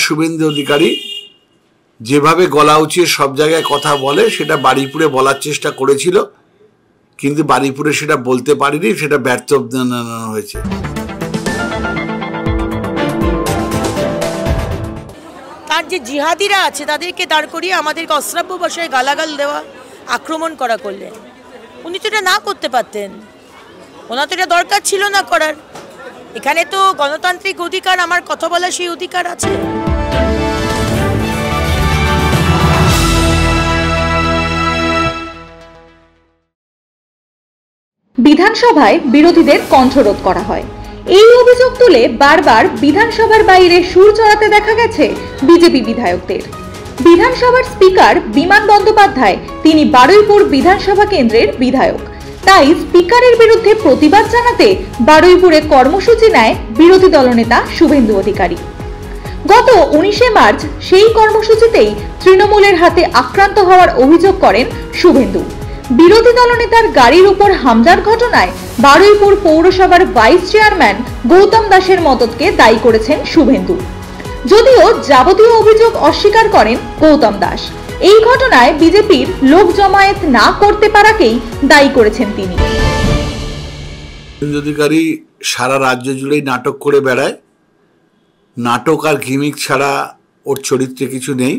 শুভেন্দু অধিকারী যেভাবে গলা উঁচিয়ে সব জায়গায় কথা বলে সেটা বারুইপুরে বলার চেষ্টা করেছিল, কিন্তু বারুইপুরে সেটা বলতে পারেনি, সেটা ব্যর্থ হয়েছে। তার যে জিহাদিরা আছে তাদেরকে দাঁড় করিয়ে আমাদেরকে অশ্রাব্য ভাষায় গালাগাল দেওয়া, আক্রমণ করা করলেন। উনি তো এটা না করতে পারতেন, ওনার তো এটা দরকার ছিল না করার। এখানে তো গণতান্ত্রিক অধিকার, আমার কথা বলার সেই অধিকার আছে। বিধানসভায় বিরোধীদের কণ্ঠরোধ করা হয়, এই অভিযোগ তুলে বারবার বিধানসভার বাইরে সুর চড়াতে দেখা গেছে বিজেপি বিধায়কদের। বিধানসভার স্পিকার বিমান বন্দ্যোপাধ্যায় তিনি বারুইপুর বিধানসভা কেন্দ্রের বিধায়ক, তাই স্পিকারের বিরুদ্ধে প্রতিবাদ জানাতে বারুইপুরে কর্মসূচি নেয় বিরোধী দলনেতা শুভেন্দু অধিকারী। গত 19শে মার্চ সেই কর্মসূচিতেই তৃণমূলের হাতে আক্রান্ত হওয়ার অভিযোগ করেন শুভেন্দু। বিরোধী দলনেতার গাড়ির উপর হামলার ঘটনায় বারুইপুর পৌরসভার ভাইস চেয়ারম্যান গৌতম দাসের মদতকে দায়ী করেছেন শুভেন্দু, যদিও যাবতীয় অভিযোগ অস্বীকার করেন গৌতম দাস। এই ঘটনায় বিজেপির লোক জমায়েত না করতে পারাকেই দায়ী করেছেন তিনি। শুভেন্দু অধিকারী সারা রাজ্য জুড়েই নাটক করে বেড়ায়, নাটক আর গিমিক ছাড়া ওর চরিত্রে কিছু নেই।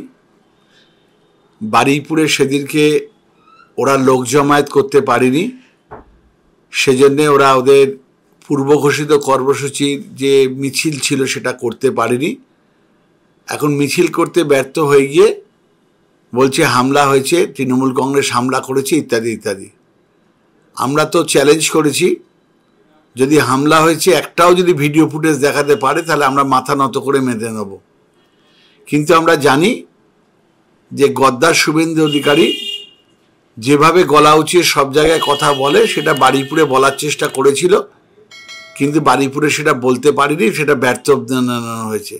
বারুইপুরে সেদিনকে ওরা লোক জমায়েত করতে পারেনি, সেজন্যে ওরা ওদের পূর্ব ঘোষিত কর্মসূচির যে মিছিল ছিল সেটা করতে পারেনি। এখন মিছিল করতে ব্যর্থ হয়ে গিয়ে বলছে হামলা হয়েছে, তৃণমূল কংগ্রেস হামলা করেছে ইত্যাদি ইত্যাদি। আমরা তো চ্যালেঞ্জ করেছি, যদি হামলা হয়েছে একটাও যদি ভিডিও ফুটেজ দেখাতে পারে তাহলে আমরা মাথা নত করে মেনে নেব। কিন্তু আমরা জানি যে গদ্দার শুভেন্দু অধিকারী যেভাবে গলা উঁচিয়ে সব জায়গায় কথা বলে সেটা বারুইপুরে বলার চেষ্টা করেছিল, কিন্তু বারুইপুরে সেটা বলতে পারেনি, সেটা ব্যর্থ হয়েছে।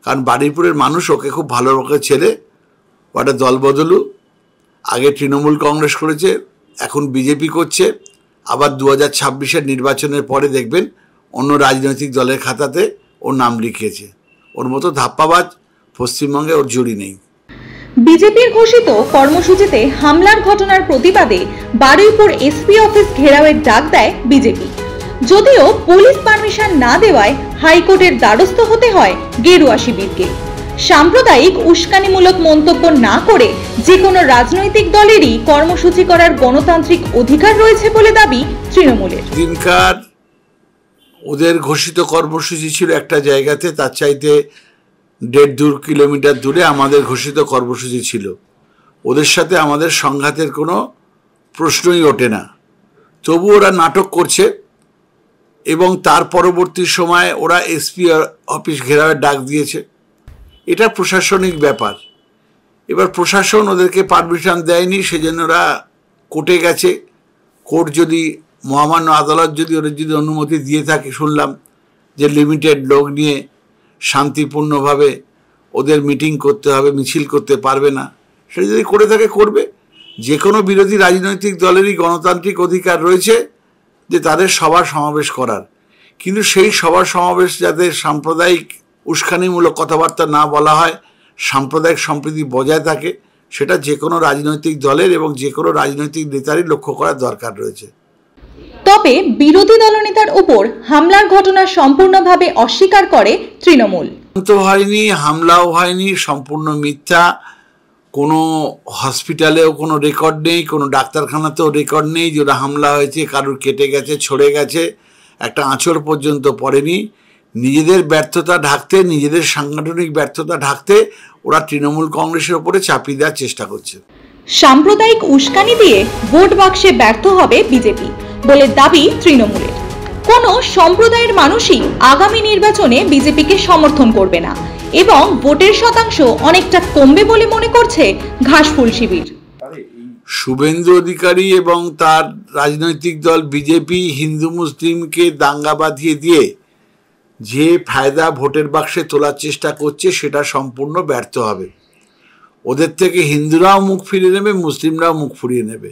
কারণ বারুইপুরের মানুষ ওকে খুব ভালো রকমের ছেলে, ওটা দল বদলু, আগে তৃণমূল কংগ্রেস করেছে, এখন বিজেপি করছে, আবার 2026-এর নির্বাচনের পরে দেখবেন অন্য রাজনৈতিক দলের খাতাতে ওর নাম লিখিয়েছে। ওর মতো ধাপ্পাবাজ পশ্চিমবঙ্গে ওর জুড়ি নেই। বিজেপির ঘোষিত কর্মসূচিতে হামলার ঘটনার প্রতিবাদে বারুইপুর এসপি অফিস ঘেরাওয়ের ডাক দেয় বিজেপি, যদিও পুলিশ পারমিশন না দেওয়ায় হাইকোর্টের দ্বারস্থ হতে হয় গেরুয়া শিবিরকে। সাম্প্রদায়িক উস্কানিমূলক মন্তব্য না করে যে কোনো রাজনৈতিক দলেরই কর্মসূচি করার গণতান্ত্রিক অধিকার রয়েছে বলে দাবি তৃণমূলের। দিনকার ওদের ঘোষিত কর্মসূচি ছিল একটা জায়গাতে, তার চাইতে 1.5-2 কিলোমিটার দূরে আমাদের ঘোষিত কর্মসূচি ছিল। ওদের সাথে আমাদের সংঘাতের কোনো প্রশ্নই ওঠে না, তবু ওরা নাটক করছে এবং তার পরবর্তী সময়ে ওরা এসপি অফিস ঘেরাওয়ের ডাক দিয়েছে। এটা প্রশাসনিক ব্যাপার। এবার প্রশাসন ওদেরকে পারমিশন দেয়নি, সেজন্য ওরা কোর্টে গেছে। কোর্ট যদি মহামান্য আদালত যদি ওদের যদি অনুমতি দিয়ে থাকে, শুনলাম যে লিমিটেড লোক নিয়ে শান্তিপূর্ণভাবে ওদের মিটিং করতে হবে, মিছিল করতে পারবে না, সেটা যদি করে থাকে করবে। যে কোনো বিরোধী রাজনৈতিক দলেরই গণতান্ত্রিক অধিকার রয়েছে যে তাদের সভা সমাবেশ করার, কিন্তু সেই সভা সমাবেশ যাতে সাম্প্রদায়িক উস্কানিমূলক কথাবার্তা না বলা হয়, সাম্প্রদায়িক সম্প্রীতি বজায় থাকে, সেটা যে কোনো রাজনৈতিক দলের এবং যে কোনো রাজনৈতিক নেতারই লক্ষ্য করার দরকার রয়েছে। তবে বিরোধী দলনেতার উপর হামলার ঘটনা সম্পূর্ণভাবে অস্বীকার করে তৃণমূল। তো হয়নি, হামলাও হয়নি, সম্পূর্ণ মিথ্যা। কোনো হসপিটালেও কোনো রেকর্ড নেই, কোনো ডাক্তারখানাতেও রেকর্ড নেই যে ওরা হামলা হয়েছে, কারুর কেটে গেছে, ছড়ে গেছে, একটা আঁচড় পর্যন্ত পড়েনি। নিজেদের ব্যর্থতা ঢাকতে, নিজেদের সাংগঠনিক ব্যর্থতা ঢাকতে ওরা তৃণমূল কংগ্রেসের উপরে চাপিয়ে দেওয়ার চেষ্টা করছে। সাম্প্রদায়িক উস্কানি দিয়ে ভোট বাক্সে ব্যর্থ হবে বিজেপি বলে দাবি তৃণমূলের। কোনো সম্প্রদায়ের মানুষই আগামী নির্বাচনে বিজেপিকে সমর্থন করবে না এবং ভোটের শতাংশ অনেকটা কমবে বলে মনে করছে ঘাসফুল শিবির। শুভেন্দু অধিকারী এবং তার রাজনৈতিক দল বিজেপি হিন্দু মুসলিমকে দাঙ্গা বাঁধিয়ে দিয়ে যে ফায়দা ভোটের বাক্সে তোলার চেষ্টা করছে সেটা সম্পূর্ণ ব্যর্থ হবে। ওদের থেকে হিন্দুরাও মুখ ফিরিয়ে নেবে, মুসলিমরাও মুখ ফিরিয়ে নেবে।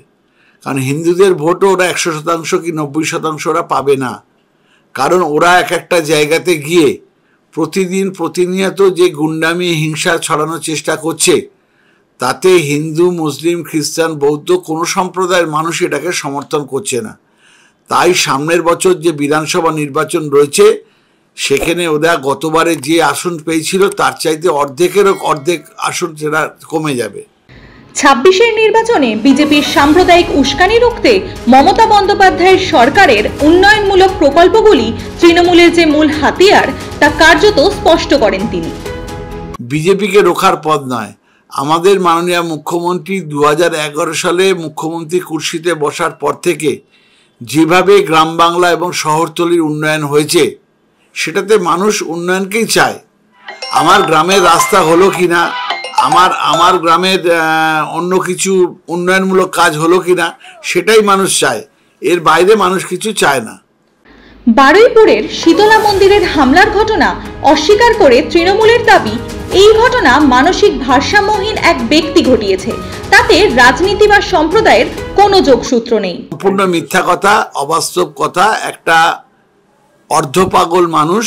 কারণ হিন্দুদের ভোটও ওরা 100% কি 90% ওরা পাবে না, কারণ ওরা এক একটা জায়গাতে গিয়ে প্রতিনিয়ত যে গুন্ডামি হিংসা ছড়ানোর চেষ্টা করছে, তাতে হিন্দু, মুসলিম, খ্রিস্টান, বৌদ্ধ কোনো সম্প্রদায়ের মানুষ এটাকে সমর্থন করছে না। তাই সামনের বছর যে বিধানসভা নির্বাচন রয়েছে, সেখানে ওরা গতবারে যে আসন পেয়েছিল তার চাইতে অর্ধেক আসন সেটা কমে যাবে। 26-এর নির্বাচনে বিজেপির সাম্প্রদায়িক উস্কানি রুখতে মমতা বন্দ্যোপাধ্যায়ের সরকারের উন্নয়নমূলক প্রকল্পগুলি তৃণমূলের যে মূল হাতিয়ার তা কার্যত স্পষ্ট করেন তিনি। বিজেপিকে রোখার পথ নয়। আমাদের মাননীয় মুখ্যমন্ত্রী 2011 সালে মুখ্যমন্ত্রী কুর্সিতে বসার পর থেকে যেভাবে গ্রাম বাংলা এবং শহরতলির উন্নয়ন হয়েছে, সেটাতে মানুষ উন্নয়নকেই চায়। আমার গ্রামের রাস্তা হলো কিনা, আমার গ্রামের অন্য কিছু উন্নয়নমূলক কাজ হলো কিনা, সেটাই মানুষ চায়। এর বাইরে মানুষ কিছু চায় না। বারুইপুরের শীতলা মন্দিরের হামলার ঘটনা অস্বীকার করে তৃণমূলের দাবি, এই ঘটনা মানসিক ভারসাম্যহীন এক ব্যক্তি ঘটিয়েছে, তাতে রাজনীতি বা সম্প্রদায়ের কোনো যোগসূত্র নেই। সম্পূর্ণ মিথ্যা কথা, অবাস্তব কথা। একটা অর্ধপাগল মানুষ,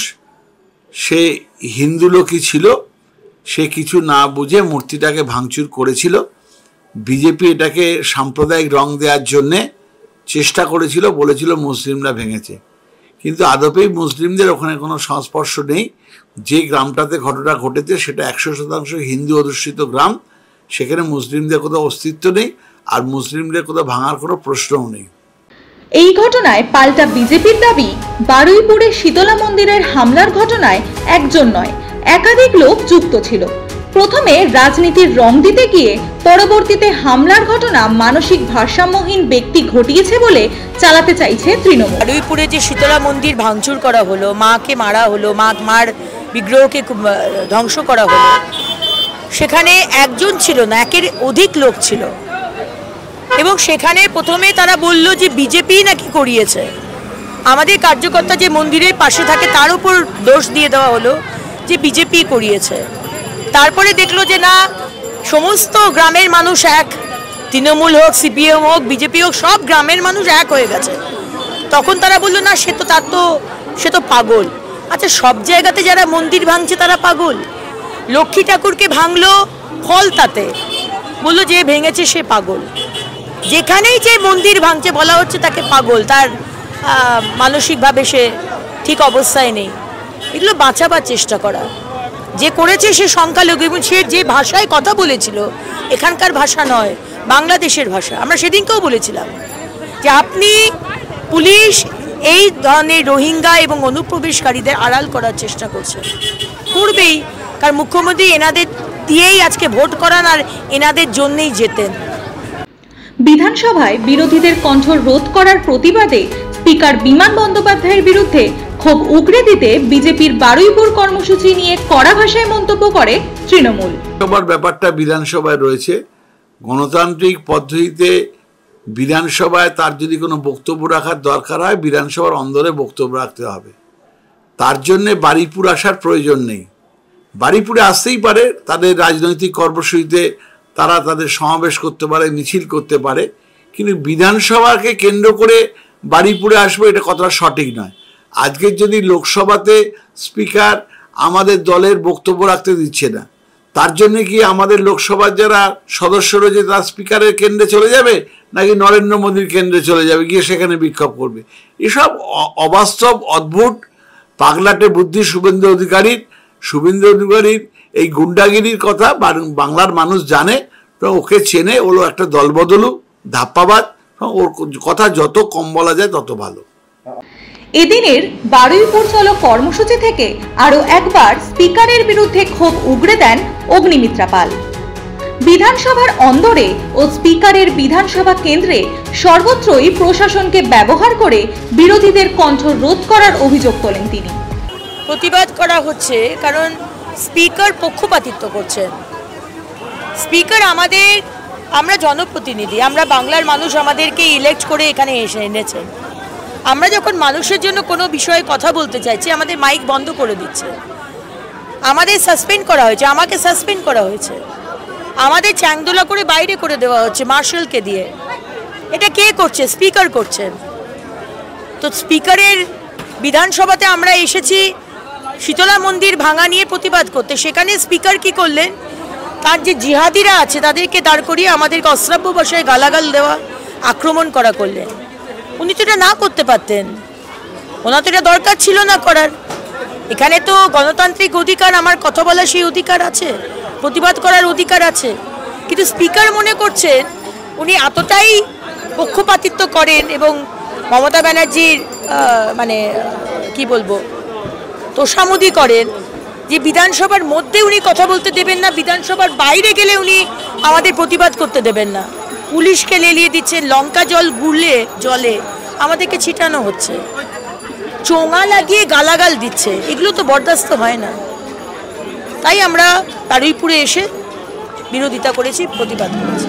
সে হিন্দু লোকই ছিল, সে কিছু না বুঝে মূর্তিটাকে ভাঙচুর করেছিল। বিজেপি এটাকে সাম্প্রদায়িক রং দেওয়ার জন্যে চেষ্টা করেছিল, বলেছিল মুসলিমরা ভেঙেছে, কিন্তু আদপেই মুসলিমদের ওখানে কোনো সংস্পর্শ নেই। যে গ্রামটাতে ঘটনা ঘটেছে সেটা 100% হিন্দু অধ্যুষিত গ্রাম, সেখানে মুসলিমদের কোথাও অস্তিত্ব নেই, আর মুসলিমদের কোথাও ভাঙার কোনো প্রশ্নও নেই। এই ঘটনায় পাল্টা বিজেপির দাবি, বারুইপুরে শীতলা মন্দিরের হামলার ঘটনায় একজন নয়, একাধিক লোক যুক্ত ছিল। প্রথমে রাজনীতির রং দিতে গিয়ে পরবর্তীতে হামলার ঘটনা মানসিক ভারসাম্যহীন ব্যক্তি ঘটিয়েছে বলে চালাতে চাইছে তৃণমূল। বারুইপুরে যে শীতলা মন্দির ভাঙচুর করা হলো, মাকে মারা হলো, মার বিগ্রহকে ধ্বংস করা হলো, সেখানে একজন ছিল না, একের অধিক লোক ছিল। এবং সেখানে প্রথমে তারা বলল যে বিজেপি নাকি করিয়েছে। আমাদের কার্যকর্তা যে মন্দিরের পাশে থাকে তার উপর দোষ দিয়ে দেওয়া হলো যে বিজেপি করিয়েছে। তারপরে দেখলো যে না, সমস্ত গ্রামের মানুষ এক, তৃণমূল হোক, সিপিএম হোক, বিজেপি হোক, সব গ্রামের মানুষ এক হয়ে গেছে। তখন তারা বললো না, সে তো পাগল। আচ্ছা, সব জায়গাতে যারা মন্দির ভাঙছে তারা পাগল? লক্ষ্মী ঠাকুরকে ভাঙলো, ফল তাতে বললো যে ভেঙেছে সে পাগল। যেখানেই যে মন্দির ভাঙছে বলা হচ্ছে তাকে পাগল, তার মানসিকভাবে সে ঠিক অবস্থায় নেই। এগুলো বাঁচাবার চেষ্টা করা। যে করেছে সে সংখ্যালঘু, এবং সে যে ভাষায় কথা বলেছিল এখানকার ভাষা নয়, বাংলাদেশের ভাষা। আমরা সেদিনকেও বলেছিলাম যে আপনি পুলিশ এই ধরনের রোহিঙ্গা এবং অনুপ্রবেশকারীদের আড়াল করার চেষ্টা করবেই, কারণ মুখ্যমন্ত্রী এনাদের দিয়েই আজকে ভোট করান আর এনাদের জন্যই জেতেন। বিধানসভায় বিরোধীদের কণ্ঠ রোধ করার প্রতিবাদে স্পিকার বিমান বন্দ্যোপাধ্যায়ের বিরুদ্ধে ক্ষোভ উগরে দিতে বিজেপির বারুইপুর কর্মসূচি নিয়ে কড়া ভাষায় মন্তব্য করে তৃণমূল। সবার ব্যাপারটা বিধানসভায় রয়েছে। গণতান্ত্রিক পদ্ধতিতে বিধানসভায় তার যদি কোনো বক্তব্য রাখার দরকার হয়, বিধানসভার অন্দরে বক্তব্য রাখতে হবে। তার জন্যে বারুইপুর আসার প্রয়োজন নেই। বারুইপুরে আসতেই পারে, তাদের রাজনৈতিক কর্মসূচিতে তারা তাদের সমাবেশ করতে পারে, মিছিল করতে পারে, কিন্তু বিধানসভাকে কেন্দ্র করে বারুইপুরে আসবো এটা কতটা সঠিক নয়। আজকের যদি লোকসভাতে স্পিকার আমাদের দলের বক্তব্য রাখতে দিচ্ছে না, তার জন্য কি আমাদের লোকসভার যারা সদস্য রয়েছে তারা স্পিকারের কেন্দ্রে চলে যাবে, নাকি নরেন্দ্র মোদীর কেন্দ্রে চলে যাবে, গিয়ে সেখানে বিক্ষোভ করবে? এসব অবাস্তব, অদ্ভুত, পাগলাটে বুদ্ধি শুভেন্দু অধিকারীর এই গুন্ডাগিরির কথা বাংলার মানুষ জানে, ওকে চেনে। ওলো একটা দলবদলু, ধাপ্পাবাদ, ওর কথা যত কম বলা যায় তত ভালো। এদিনের বারুইপুর চলো কর্মসূচি থেকে আরো একবার স্পিকারের বিরুদ্ধে ক্ষোভ উগরে দেন অগ্নিমিত্রা পাল। বিধানসভার অন্দরে ও স্পিকারের বিধানসভা কেন্দ্রে সর্বত্রই প্রশাসনকে ব্যবহার করে বিরোধীদের কণ্ঠ রোধ করার অভিযোগ তোলেন তিনি। প্রতিবাদ করা হচ্ছে কারণ স্পিকার পক্ষপাতিত্ব করছেন। স্পিকার আমরা জনপ্রতিনিধি, আমরা বাংলার মানুষ, আমাদেরকে ইলেক্ট করে এখানে এনেছেন। আমরা যখন মানুষের জন্য কোনো বিষয়ে কথা বলতে চাইছি, আমাদের মাইক বন্ধ করে দিচ্ছে, আমাদের সাসপেন্ড করা হয়েছে, আমাকে সাসপেন্ড করা হয়েছে, আমাদের চ্যাংদোলা করে বাইরে করে দেওয়া হচ্ছে মার্শালকে দিয়ে। এটা কে করছে? স্পিকার করছেন। তো স্পিকারের বিধানসভাতে আমরা এসেছি শীতলা মন্দির ভাঙা নিয়ে প্রতিবাদ করতে। সেখানে স্পিকার কি করলেন, তার যে জিহাদিরা আছে তাদেরকে দাঁড় করিয়ে আমাদেরকে অশ্রাব্য ভাষায় গালাগাল দেওয়া, আক্রমণ করা করলেন। উনি তো এটা না করতে পারতেন, ওনার তো এটা দরকার ছিল না করার। এখানে তো গণতান্ত্রিক অধিকার, আমার কথা বলার সেই অধিকার আছে, প্রতিবাদ করার অধিকার আছে। কিন্তু স্পিকার মনে করছেন উনি এতটাই পক্ষপাতিত্ব করেন এবং মমতা ব্যানার্জির মানে কি বলবো তোষামোদি করেন যে বিধানসভার মধ্যে উনি কথা বলতে দেবেন না, বিধানসভার বাইরে গেলে উনি আমাদের প্রতিবাদ করতে দেবেন না। পুলিশকে লেলিয়ে দিচ্ছে, লঙ্কা জল গুলে জলে আমাদেরকে ছিটানো হচ্ছে, চোঙা লাগিয়ে গালাগাল দিচ্ছে। এগুলো তো বরদাস্ত হয় না। তাই আমরা বারুইপুরে এসে বিরোধিতা করেছি, প্রতিবাদ করেছি।